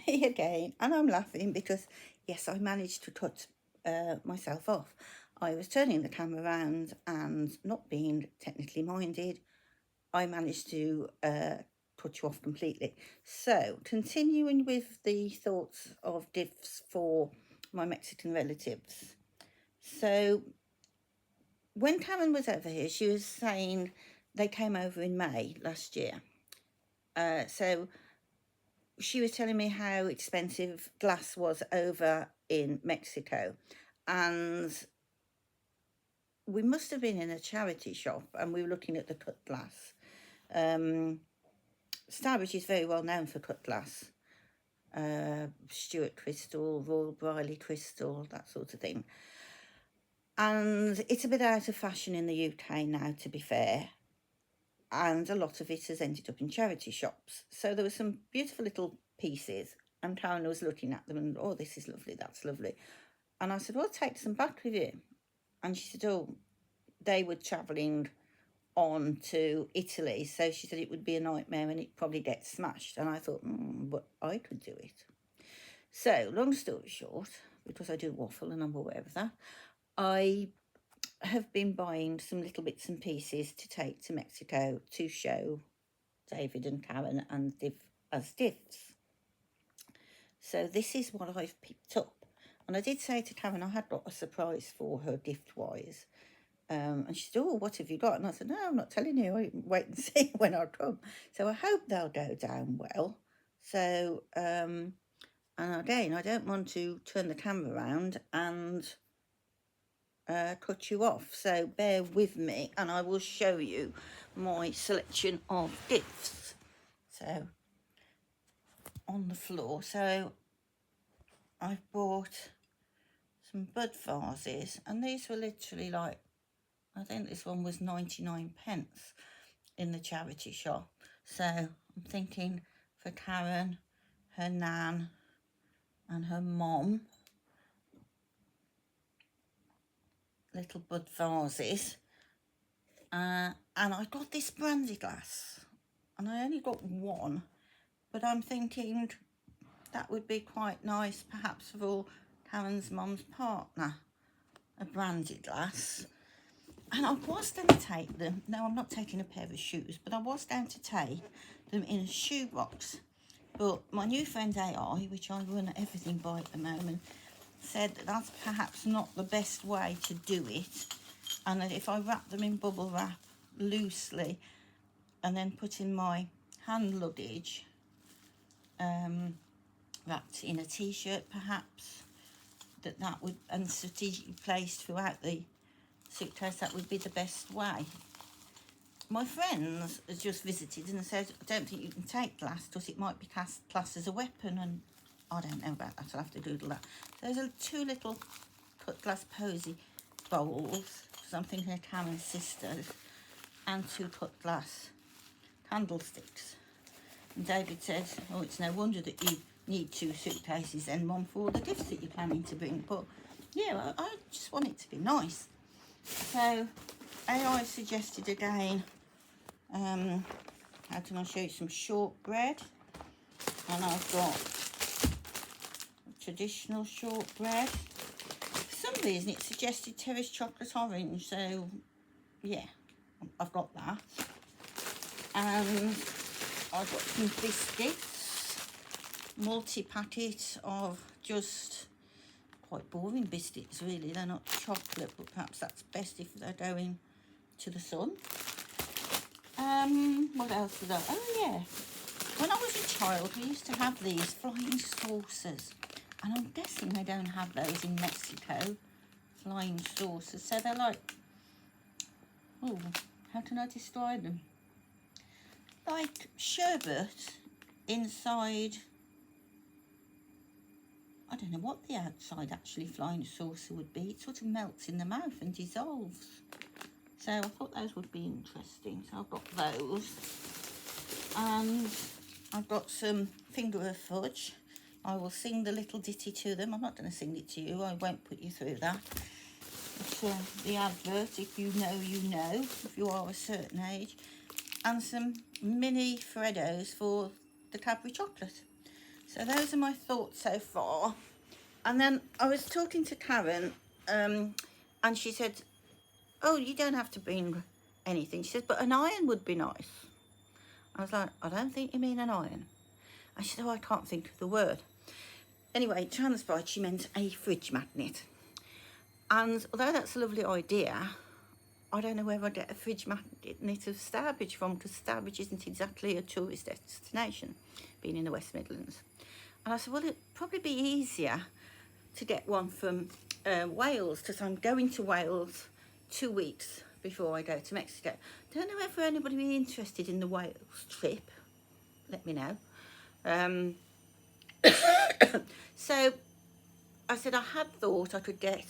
me again, and I'm laughing because, yes, I managed to cut myself off. I was turning the camera around and not being technically minded, I managed to cut you off completely. So, continuing with the thoughts of diffs for my Mexican relatives. So, when Karen was over here, she was saying they came over in May last year. So she was telling me how expensive glass was over in Mexico, and we must have been in a charity shop and we were looking at the cut glass. Starbridge is very well known for cut glass. Stuart Crystal, Royal Briley Crystal, that sort of thing. And it's a bit out of fashion in the UK now, to be fair. And a lot of it has ended up in charity shops. So there were some beautiful little pieces, and Karen was looking at them and, oh, this is lovely, that's lovely. And I said, well, take some back with you. And she said, oh, they were travelling on to Italy, so she said it would be a nightmare and it'd probably get smashed. And I thought, but I could do it. So, long story short, because I do waffle and I'm aware of that, I have been buying some little bits and pieces to take to Mexico to show David and Karen and Div as gifts. So this is what I've picked up. And I did say to Karen I had got a surprise for her gift-wise. And she said, oh, what have you got? And I said, no, I'm not telling you. Wait and see when I come. So I hope they'll go down well. So, and again, I don't want to turn the camera around and cut you off. So bear with me and I will show you my selection of gifts. So, on the floor. So, I've bought some bud vases. And these were literally like, I think this one was 99 pence in the charity shop. So I'm thinking for Karen, her nan and her mom, little bud vases. And I got this brandy glass and I only got one, but I'm thinking that would be quite nice perhaps for Karen's mum's partner, a brandy glass. And I was going to take them, no, I'm not taking a pair of shoes, but I was going to take them in a shoebox. But my new friend AI, which I run everything by at the moment, said that that's perhaps not the best way to do it. And that if I wrap them in bubble wrap loosely and then put in my hand luggage, wrapped in a t-shirt perhaps, that would, and strategically placed throughout the suitcase, that would be the best way. My friends has just visited and said, I don't think you can take glass because it might be classed as a weapon, and I don't know about that, I'll have to Google that. So there's two little cut glass posy bowls, something for Karen's sisters, and two cut glass candlesticks. And David said, oh, it's no wonder that you need two suitcases then, Mum, for all the gifts that you're planning to bring. But yeah, I just want it to be nice. So AI suggested again, how can I show you some shortbread? And I've got traditional shortbread. For some reason it suggested Terry's chocolate orange, so yeah, I've got that. And I've got some biscuits, multi-packet of just quite boring biscuits really, they're not chocolate, but perhaps that's best if they're going to the sun. What else was that? Oh yeah, when I was a child we used to have these flying saucers, and I'm guessing they don't have those in Mexico, flying saucers. So they're like, oh, how can I describe them? Like sherbet inside, I don't know what the outside actually flying saucer would be. It sort of melts in the mouth and dissolves. So I thought those would be interesting. So I've got those. And I've got some finger of fudge. I will sing the little ditty to them. I'm not going to sing it to you. I won't put you through that. It's the advert, if you know, you know, if you are a certain age. And some mini Freddos for the Cadbury chocolate. So those are my thoughts so far. And then I was talking to Karen, and she said, oh, you don't have to bring anything. She said, but an iron would be nice. I was like, I don't think you mean an iron. And she said, oh, I can't think of the word. Anyway, transpired she meant a fridge magnet. And although that's a lovely idea, I don't know where I'd get a fridge magnet of Stourbridge from, because Stourbridge isn't exactly a tourist destination, being in the West Midlands. And I said, well, it'd probably be easier to get one from Wales, because I'm going to Wales 2 weeks before I go to Mexico. Don't know if anybody would be interested in the Wales trip. Let me know. So I said I had thought I could get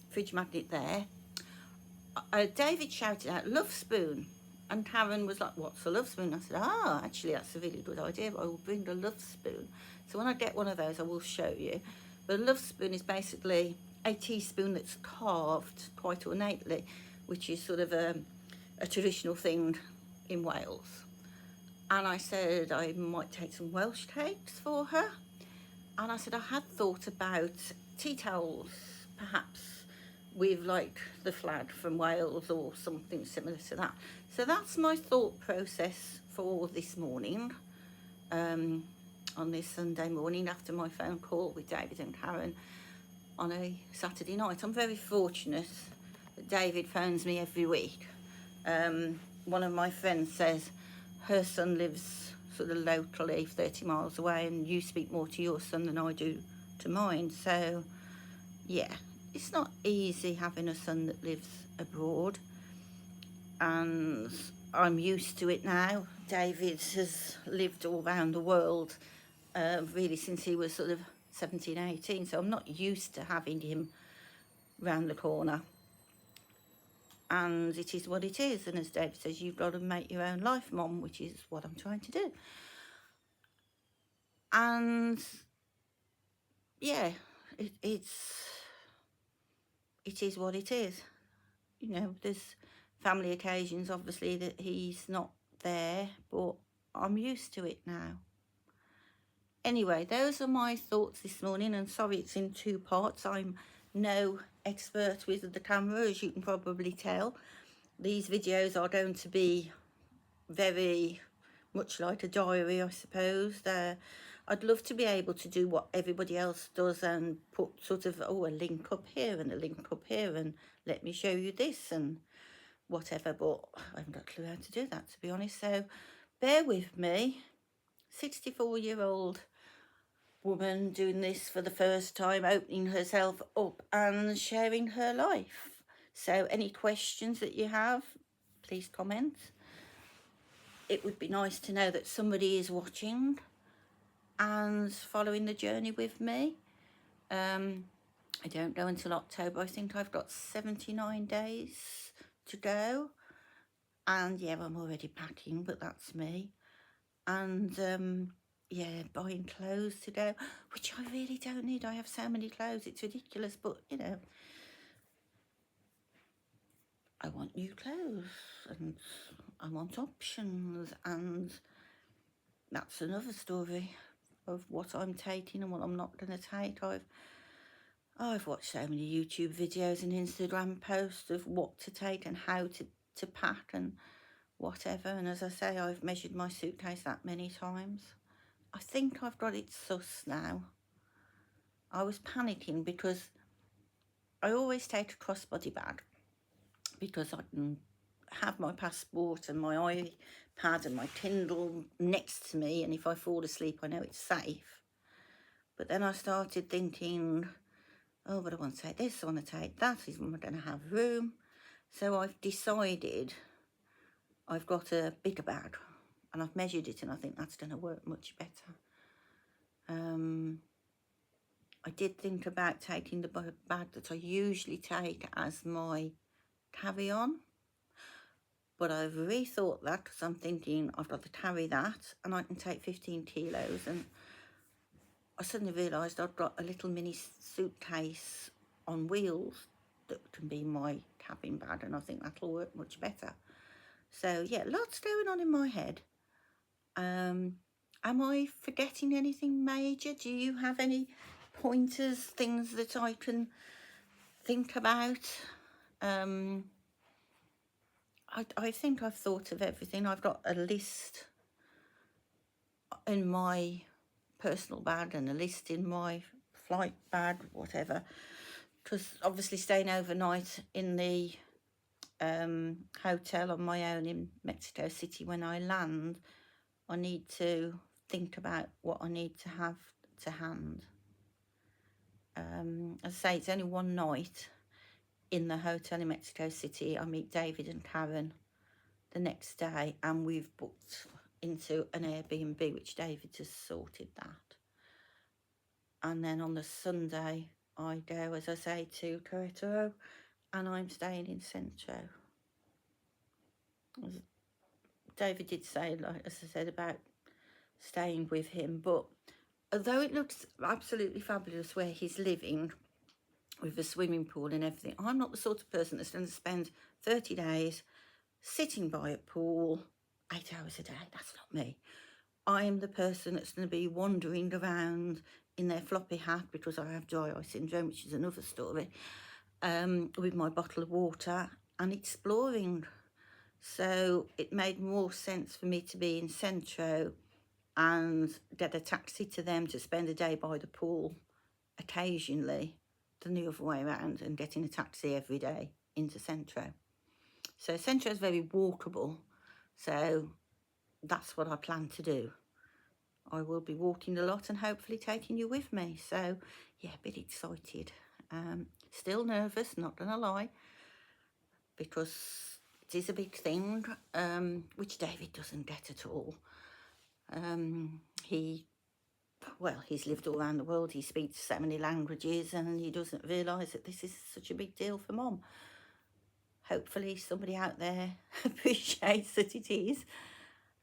fridge magnet there. David shouted out, love spoon. And Karen was like, what's a love spoon? I said, actually, that's a really good idea. I will bring the love spoon. So when I get one of those, I will show you. But a love spoon is basically a teaspoon that's carved quite ornately, which is sort of a traditional thing in Wales. And I said I might take some Welsh cakes for her. And I said I had thought about tea towels, perhaps, with like the flag from Wales or something similar to that. So that's my thought process for this morning, on this Sunday morning after my phone call with David and Karen on a Saturday night. I'm very fortunate that David phones me every week. One of my friends says her son lives sort of locally 30 miles away, and you speak more to your son than I do to mine. So yeah, it's not easy having a son that lives abroad, and I'm used to it now. David has lived all around the world really since he was sort of 17, 18, so I'm not used to having him round the corner. And it is what it is, and as David says, you've got to make your own life, Mom, which is what I'm trying to do. And yeah, it is what it is. You know, there's family occasions, obviously, that he's not there, but I'm used to it now. Anyway, those are my thoughts this morning, and sorry it's in 2 parts. I'm no expert with the camera, as you can probably tell. These videos are going to be very much like a diary, I suppose. I'd love to be able to do what everybody else does and put sort of, a link up here and a link up here and let me show you this and whatever, but I haven't got a clue how to do that, to be honest. So bear with me. 64-year-old woman doing this for the first time, opening herself up and sharing her life. So any questions that you have, please comment. It would be nice to know that somebody is watching and following the journey with me. I don't go until October. I think I've got 79 days to go. And yeah, I'm already packing, but that's me. And yeah, buying clothes to go, which I really don't need. I have so many clothes, it's ridiculous, but you know, I want new clothes and I want options, and that's another story of what I'm taking and what I'm not going to take. I've watched so many YouTube videos and Instagram posts of what to take and how to pack and whatever, and as I say, I've measured my suitcase that many times. I think I've got it sus now. I was panicking because I always take a crossbody bag because I can have my passport and my iPad and my Kindle next to me, and if I fall asleep I know it's safe. But then I started thinking, oh, but I want to take this, I want to take that, is I going to have room? So I've decided I've got a bigger bag, and I've measured it, and I think that's going to work much better. I did think about taking the bag that I usually take as my carry-on, but I've rethought that because I'm thinking I've got to carry that and I can take 15 kilos, and I suddenly realised I've got a little mini suitcase on wheels that can be my cabin bag, and I think that'll work much better. So yeah, lots going on in my head. Am I forgetting anything major? Do you have any pointers, things that I can think about? I think I've thought of everything. I've got a list in my personal bag and a list in my flight bag, whatever, because obviously staying overnight in the hotel on my own in Mexico City, when I land, I need to think about what I need to have to hand. As I say, it's only one night in the hotel in Mexico City. I meet David and Karen the next day, and we've booked into an Airbnb, which David has sorted that. And then on the Sunday, I go, as I say, to Querétaro, and I'm staying in Centro. David did say, like as I said, about staying with him, but although it looks absolutely fabulous where he's living with a swimming pool and everything, I'm not the sort of person that's going to spend 30 days sitting by a pool 8 hours a day. That's not me. I'm the person that's going to be wandering around in their floppy hat, because I have dry eye syndrome, which is another story, with my bottle of water and exploring. So it made more sense for me to be in Centro and get a taxi to them to spend a day by the pool occasionally than the other way around and getting a taxi every day into Centro. So Centro is very walkable, so that's what I plan to do. I will be walking a lot and hopefully taking you with me. So yeah, a bit excited. Still nervous, not gonna lie, because it is a big thing, which David doesn't get at all. He's lived all around the world. He speaks so many languages, and he doesn't realise that this is such a big deal for Mum. Hopefully somebody out there appreciates that it is,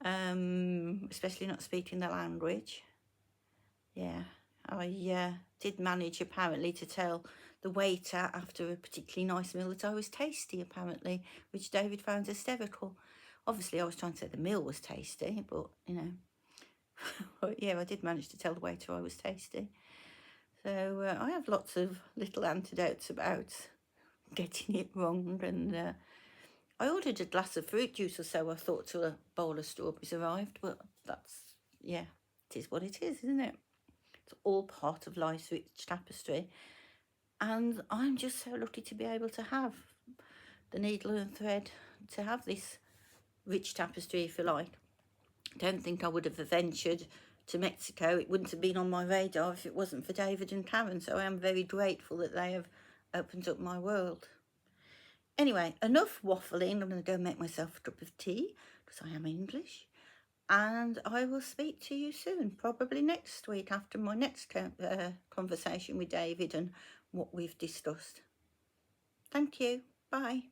especially not speaking the language. Yeah, I did manage apparently to tell the waiter after a particularly nice meal that I was tasty, apparently, which David found hysterical. Obviously I was trying to say the meal was tasty, but you know, but yeah, I did manage to tell the waiter I was tasty. So I have lots of little anecdotes about getting it wrong, and I ordered a glass of fruit juice or so, I thought, till a bowl of strawberries arrived, but that's, yeah, it is what it is, isn't it? It's all part of life's rich tapestry, and I'm just so lucky to be able to have the needle and thread to have this rich tapestry, if you like. Don't think I would have ventured to Mexico. It wouldn't have been on my radar if it wasn't for David and Karen, so I am very grateful that they have opened up my world. Anyway, enough waffling. I'm going to go make myself a cup of tea, because I am English, and I will speak to you soon, probably next week after my next conversation with David and what we've discussed. Thank you. Bye.